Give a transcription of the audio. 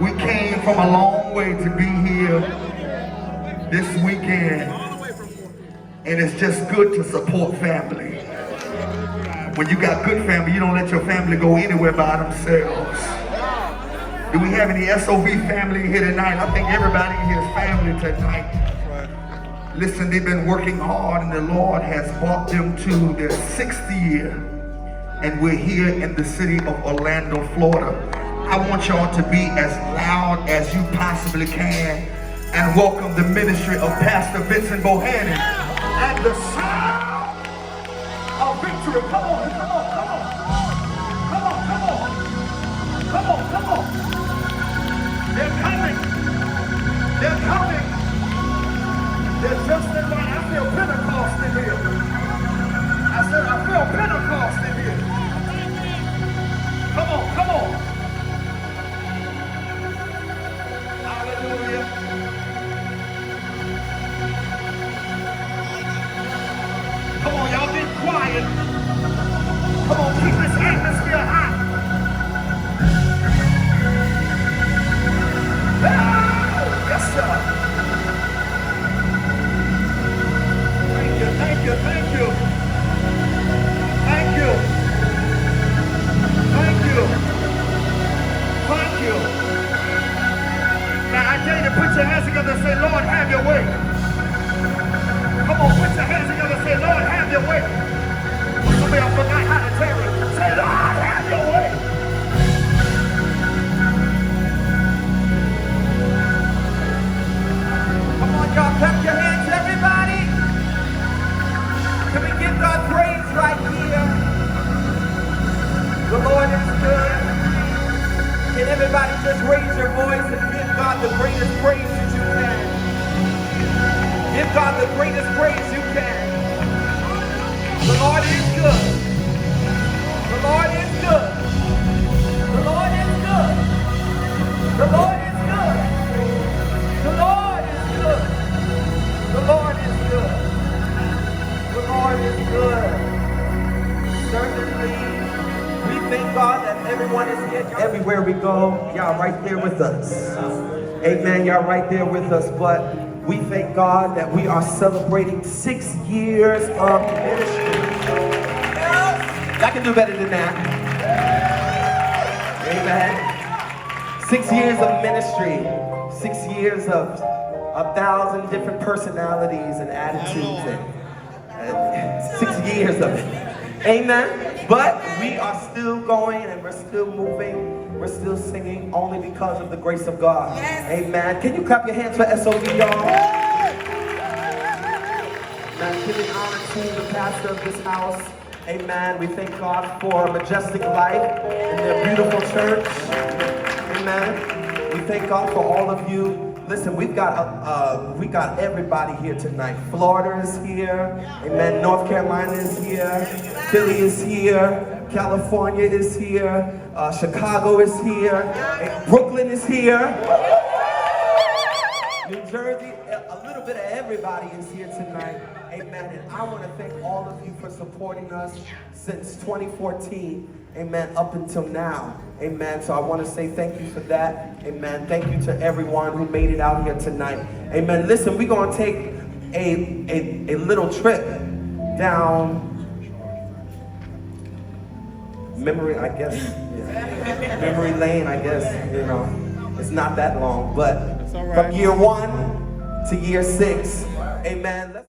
We came from a long way to be here this weekend, and it's just good to support family. When you got good family, you don't let your family go anywhere by themselves. Do we have any SOV family here tonight? I think everybody in here is family tonight. Listen, they've been working hard, and the Lord has brought them to their 6th year, and we're here in the city of Orlando, Florida. I want y'all to be as loud as you possibly can and welcome the ministry of Pastor Vincent Bohanan and the sound of victory. Come on, come on, come on. Come on, come on. Come on, come on. They're coming. They're coming. They're just in line. I feel Pentecost in here. I said, I feel Pentecost in here. Come on, come on. Hallelujah. Come on, y'all be quiet. Come on, keep this atmosphere hot. Oh, yes, sir. Thank you, thank you, thank you. Thank you. Thank you. Thank you. Now I dare you to put your hands together and say, Lord, have your way. Come on, put your hands together and say, Lord, have your way. Somebody else forgot how to tell it. Say, Lord, have your way. Come on, y'all, clap your hands, everybody. Can we give God praise right here? The Lord is good. Can everybody just raise your voice and give God the greatest praise that you can? Give God the greatest praise you can. The Lord is good. The Lord is good. The Lord is good. The Lord is good. The Lord is good. The Lord is good. The Lord is good. Certainly. We thank God that everyone is here. Everywhere we go, y'all right there with us. Amen, y'all right there with us. But we thank God that we are celebrating 6 years of ministry. Y'all can do better than that. Amen. 6 years of ministry. 6 years of 1,000 different personalities and attitudes. And 6 years of it. Amen. But we are still going and we're still moving. We're still singing only because of the grace of God. Yes. Amen. Can you clap your hands for SOV, y'all? Now, giving honor to the pastor of this house. Amen. We thank God for a majestic life in their beautiful church. Amen. We thank God for all of you. Listen, we got everybody here tonight. Florida is here. Amen. North Carolina is here. Philly is here. California is here. Chicago is here. Brooklyn is here. New Jersey, a little bit of everybody is here tonight. Amen. And I want to thank all of you for supporting us since 2014. Amen. Up until now. Amen. So I want to say thank you for that. Amen. Thank you to everyone who made it out here tonight. Amen. Listen, we're going to take a little trip down memory, I guess. Yeah. Memory lane, I guess. You know, it's not that long, but from year 1 to year 6. Amen.